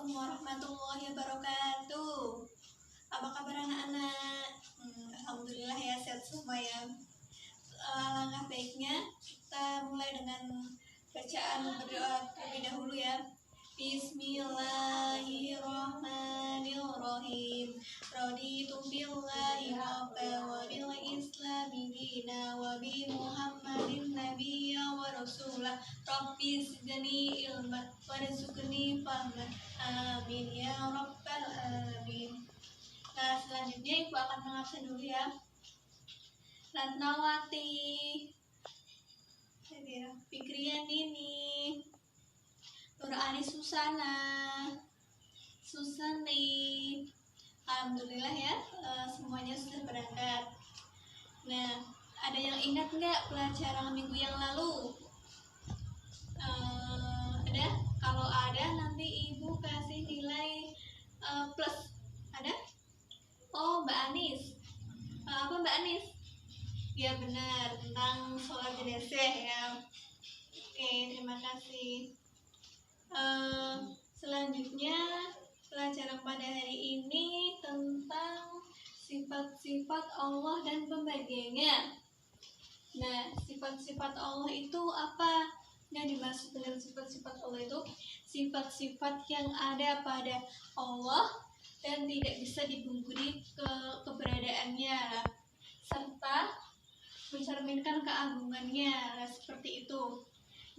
Assalamualaikum warahmatullahi wabarakatuh. Apa kabar anak-anak? Alhamdulillah ya, sehat semua ya. Langkah baiknya kita mulai dengan bacaan berdoa terlebih dahulu ya. Bismillahirrahmanirrahim. Raditu billahi rabba wa bil islami dina wa bi Muhammadin nabiyya wa rasulah. Rabbi zidni ilman warzuqni fahman. Amin ya rabbal alamin. Nah, selanjutnya ibu akan mengabsen dulu ya. Ratnawati, Fikrian Nini, Nurani Susana, Susani. Alhamdulillah ya, semuanya sudah berangkat. Nah, ada yang ingat nggak pelajaran minggu yang lalu? Ada? Kalau ada nanti ibu kasih nilai plus. Ada? Oh, Mbak Anis. Apa Mbak Anis? Ya benar, tentang sholat jenazah ya. Oke, terima kasih. Selanjutnya pelajaran pada hari ini tentang sifat-sifat Allah dan pembagiannya. Nah, sifat-sifat Allah itu apa? Yang dimaksud dengan sifat-sifat Allah itu sifat-sifat yang ada pada Allah dan tidak bisa dipungkiri keberadaannya, serta mencerminkan keagungannya, seperti itu.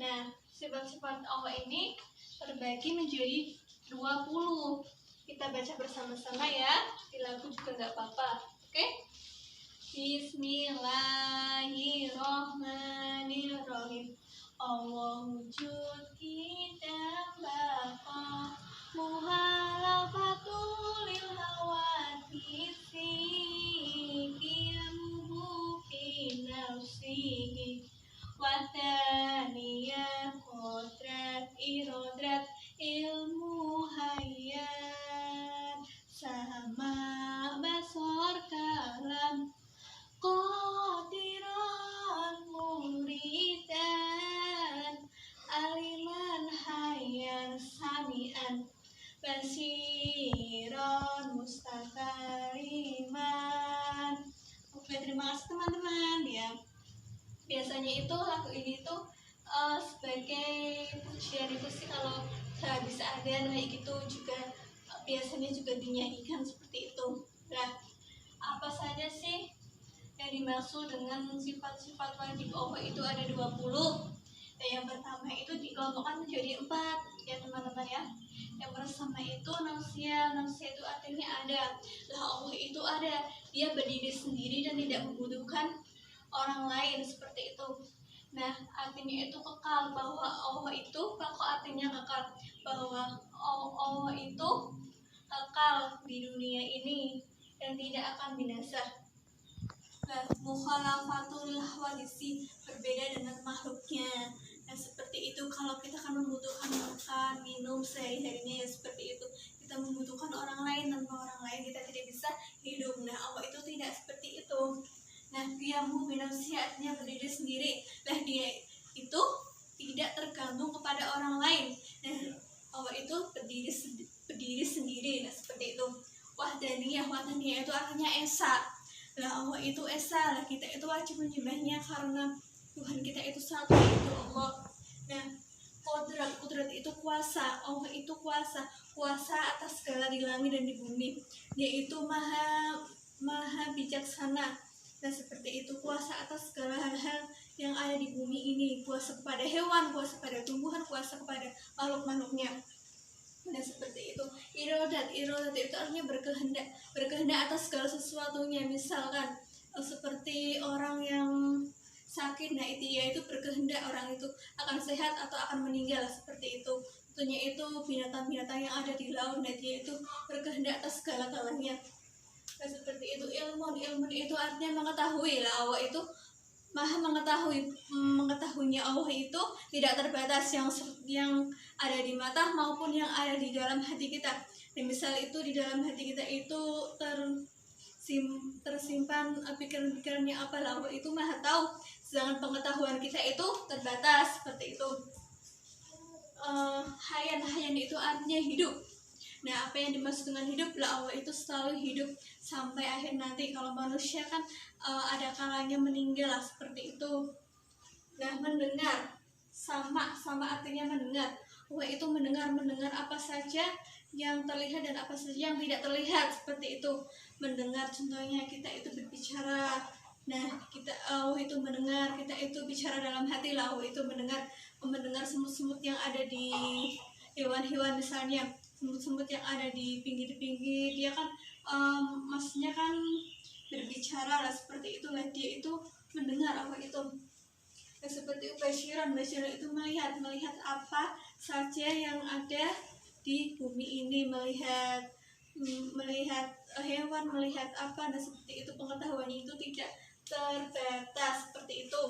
Nah, sifat-sifat Allah ini terbagi menjadi 20. Kita baca bersama-sama ya, di lagu juga nggak apa-apa. Oke? Bismillahirrahmanirrahim. Allah wujud kita baqa muhalafatul lil hawadisi qiyamuhu fi nafsihi wa thaniyah qudrat irodrat ilmu hayat sama basor kalam qadiran muridan aliman hayyan sami'an basiron mustakariman. Oke, terima kasih teman-teman ya. Biasanya itu lagu ini tuh sebagai pujian itu sih, kalau habis adzan kayak gitu juga biasanya juga dinyanyikan seperti itu. Nah, apa saja sih yang dimaksud dengan sifat-sifat wajib Allah itu ada 20. Nah, yang pertama itu dikelompokkan menjadi 4 ya teman-teman ya. Yang pertama itu nafsiyah itu artinya ada. Lah, Allah itu ada, dia berdiri sendiri dan tidak membutuhkan orang lain, seperti itu. Nah, artinya itu kekal, bahwa Allah itu kok artinya kekal, bahwa Allah itu kekal di dunia ini dan tidak akan binasa. Mukhalafatul hawadisi, berbeda dengan makhluknya. Nah, seperti itu. Kalau kita kan membutuhkan makan, minum sehari-harinya ya seperti itu. Kita membutuhkan orang lain, tanpa orang lain kita tidak bisa hidup. Nah, Allah itu tidak seperti itu. Nah, dia artinya berdiri sendiri. Nah, dia itu tidak tergantung kepada orang lain. Nah, Allah itu berdiri sendiri. Nah, seperti itu. Wahdaniyah itu artinya esa. Lah, Allah itu esa, lah kita itu wajib menyembahnya karena Tuhan kita itu satu, itu Allah. Nah, kudrat itu kuasa. Allah itu kuasa atas segala di langit dan di bumi. Dia itu maha bijaksana. Nah, seperti itu, kuasa atas segala hal-hal yang ada di bumi ini, kuasa kepada hewan, kuasa pada tumbuhan, kuasa kepada makhluk-makhluknya. Nah, seperti itu. Irodat itu artinya berkehendak atas segala sesuatunya. Misalkan seperti orang yang sakit, nah dia itu berkehendak orang itu akan sehat atau akan meninggal, seperti itu. Tentunya itu binatang-binatang yang ada di laut, nah dia itu berkehendak atas segala-galanya. Nah, seperti itu. Ilmu itu artinya mengetahui. Lah, Allah itu maha mengetahui. Mengetahuinya Allah itu tidak terbatas, yang ada di mata maupun yang ada di dalam hati kita. Dan misal itu di dalam hati kita itu tersimpan pikiran-pikirannya apa, Allah itu maha tahu. Sedangkan pengetahuan kita itu terbatas, seperti itu. Hayan itu artinya hidup. Nah, apa yang dimaksud dengan hidup lah, Allah itu selalu hidup sampai akhir nanti. Kalau manusia kan ada kalanya meninggal lah, seperti itu. Nah, mendengar sama artinya mendengar. Allah itu mendengar apa saja yang terlihat dan apa saja yang tidak terlihat, seperti itu. Mendengar contohnya kita itu berbicara. Nah, Allah itu mendengar, kita itu bicara dalam hati lah, Allah itu mendengar semut-semut yang ada di hewan-hewan, misalnya semut-semut yang ada di pinggir-pinggir, dia kan maksudnya kan berbicara lah, seperti itulah. Dia itu mendengar Allah itu. Nah, seperti basyiran itu melihat apa saja yang ada di bumi ini, melihat hewan, melihat apa. Nah, seperti itu, pengetahuannya itu tidak terbatas, seperti itu.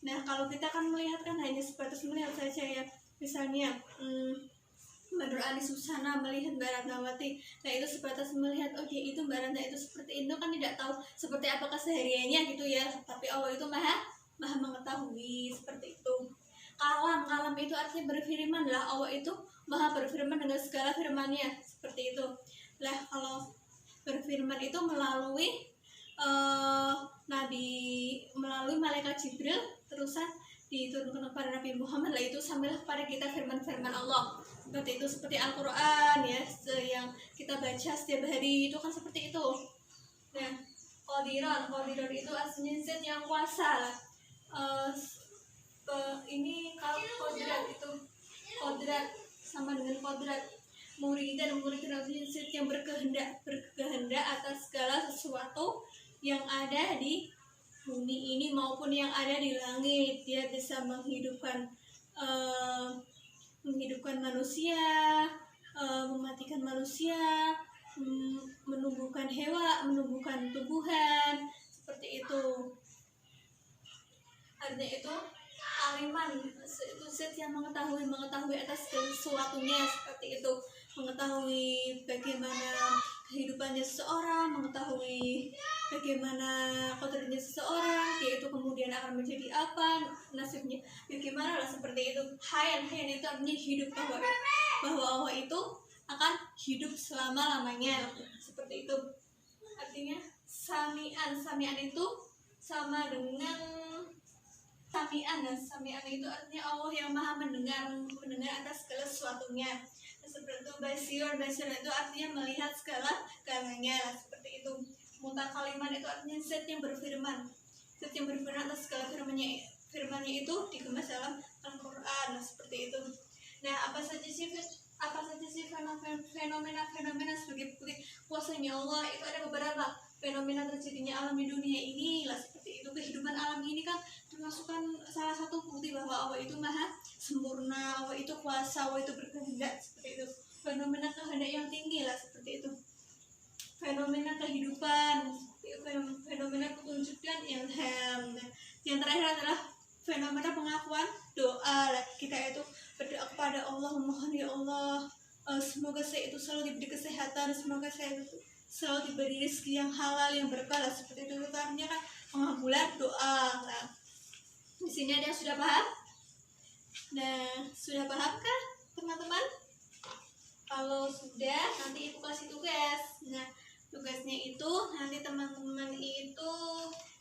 Nah, kalau kita kan melihat kan hanya sebatas melihat saja ya, misalnya menurut Ali Susana melihat Mbak Ratnawati, nah itu sebatas melihat, oh dia itu Mbak Ratna itu seperti itu, kan tidak tahu seperti apa kesehariannya gitu ya. Tapi Allah itu maha mengetahui, seperti itu. Kalam itu artinya berfirman lah, Allah itu maha berfirman dengan segala firman-Nya, seperti itu lah. Kalau berfirman itu melalui melalui malaikat Jibril, terusan diturunkan kepada Nabi Muhammad lah, itu sambil kepada kita firman-firman Allah, seperti itu. Seperti Al-Quran ya, yang kita baca setiap hari itu kan seperti itu. Nah, Qadiran itu aslinya zat yang kuasa lah. Ini kalau kodrat sama dengan kodrat. Murid artinya zat yang berkehendak atas segala sesuatu yang ada di bumi ini maupun yang ada di langit. Dia bisa menghidupkan manusia, mematikan manusia, menumbuhkan hewan, menumbuhkan tumbuhan, seperti itu. Artinya itu aliman, itu zat yang mengetahui atas sesuatunya, seperti itu. Mengetahui bagaimana kehidupannya seseorang, mengetahui bagaimana kodratnya seseorang, yaitu kemudian akan menjadi apa nasibnya, bagaimana lah, seperti itu. Hayan itu artinya hidup, bahwa Allah itu akan hidup selama-lamanya, seperti itu. Artinya samian itu sama dengan samian itu artinya Allah yang maha mendengar atas segala sesuatunya. Seperti itu. Basir itu artinya melihat segala-galanya, seperti itu. Mutakaliman itu artinya zat yang berfirman atas segala firmannya itu dikemas dalam Al-Quran, seperti itu. Nah, apa saja sih fenomena sebagai bukti kuasanya Allah, itu ada beberapa fenomena terjadinya alam di dunia ini lah, seperti itu. Kehidupan alam ini kan termasukkan salah satu bukti bahwa Allah itu maha sempurna, Allah itu kuasa, Allah itu berkehendak, seperti itu. Fenomena kehendak yang tinggi lah, seperti itu. Fenomena kehidupan, fenomena petunjuk dan ilham. Yang terakhir adalah fenomena pengakuan doa lah. Kita itu berdoa kepada Allah, memohon, ya Allah, semoga saya itu selalu diberi kesehatan, semoga saya itu selalu diberi rezeki yang halal, yang berkah lah, seperti itu. Artinya kan pengabulan doa. Nah, di sini ada yang sudah paham? Nah, sudah pahamkah teman-teman? Kalau sudah, nanti ibu kasih tugas. Nah, tugasnya itu nanti teman-teman itu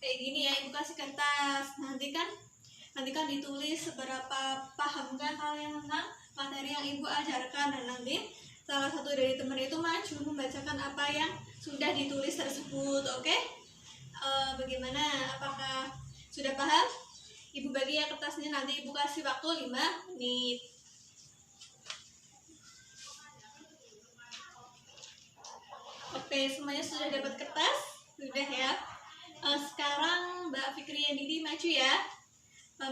kayak gini ya, ibu kasih kertas. Nanti kan ditulis seberapa pahamkah kalian tentang materi yang ibu ajarkan, dan nanti salah satu dari teman itu maju membacakan apa yang sudah ditulis tersebut. Oke? Bagaimana? Apakah sudah paham? Ibu bagi ya kertasnya, nanti ibu kasih waktu 5 menit. Oke, semuanya sudah dapat kertas? Sudah ya. Sekarang Mbak Fikri dan Didi maju ya,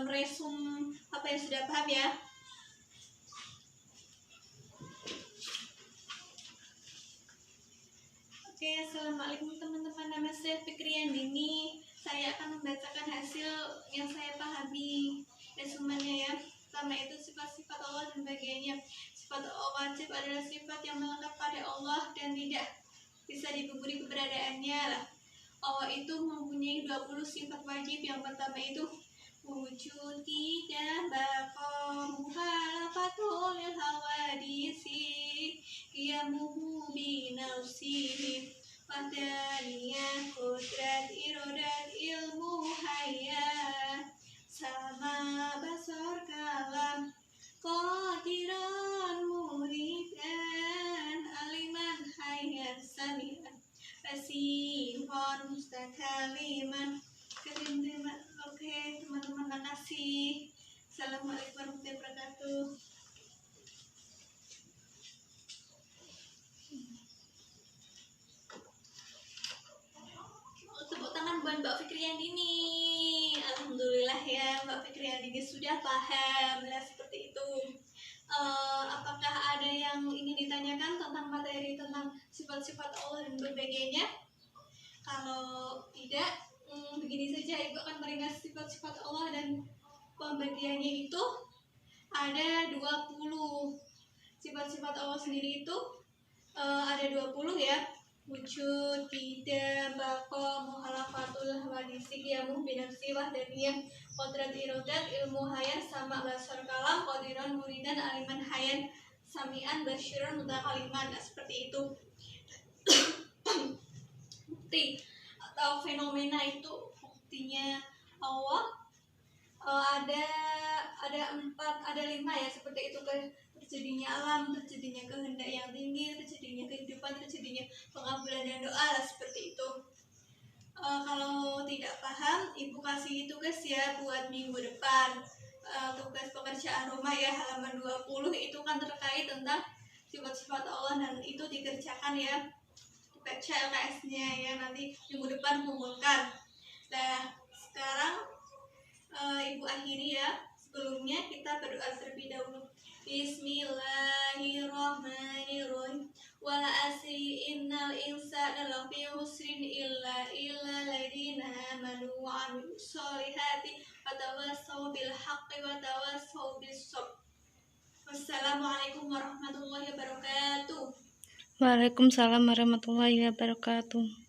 meresum apa yang sudah paham ya. Oke, assalamualaikum teman-teman. Nama saya Fikri Andini. Saya akan membacakan hasil yang saya pahami resumennya ya. Pertama itu sifat-sifat Allah dan bagiannya. Sifat Allah wajib adalah sifat yang melekat pada Allah dan tidak bisa dipungkiri keberadaannya lah. Allah itu mempunyai 20 sifat wajib. Yang pertama itu wujud, tidak, baqo, muhalafatul hawadisi, ia qiyamuhu binafsihi Wahdaniya kudrat irodat ilmu hayat Sama basar kalam Qadiran muridan aliman hayat samian Basihon mustakaliman Oke teman-teman, makasih. Assalamualaikum warahmatullahi wabarakatuh. Tepuk tangan buat Mbak Fikriyandini. Alhamdulillah ya, Mbak Fikriyandini sudah paham. Nah, seperti itu. Apakah ada yang ingin ditanyakan tentang materi tentang sifat-sifat Allah dan berbagai-nya? Kalau tidak, begini saja, Ibu akan meringas sifat-sifat Allah dan pembagiannya itu ada 20. Sifat-sifat Allah sendiri itu ada 20 ya. Wujud, tidak, bako, muhalafatul, wadisi, qiyamuh, binafsi, wahdaniyah, qodrat irodat, ilmu hayat, sama basar kalam, qodiran muridan, aliman hayat, samian, basyiran, mutakaliman. Nah, seperti itu. Bukti atau fenomena itu, buktinya Allah ada 5 ya, seperti itu, terjadinya alam, terjadinya kehendak yang tinggi, terjadinya kehidupan, terjadinya pengabulan dan doa lah, seperti itu. Kalau tidak paham, Ibu kasih tugas ya buat minggu depan, tugas pekerjaan rumah ya, halaman 20 itu kan terkait tentang sifat-sifat Allah dan itu dikerjakan ya, baca LKS-nya ya, nanti minggu depan kumpulkan. Nah, sekarang Ibu akhiri ya. Sebelumnya kita berdoa terlebih dahulu. Bismillahirrahmanirrahim. Wala asri innal insana lafi husrin illa ladina amanu wa amilus solihati wa tawassaw bil haqqi wa tawassaw bis sabr. Wassalamualaikum warahmatullahi wabarakatuh. Waalaikumsalam warahmatullahi wabarakatuh.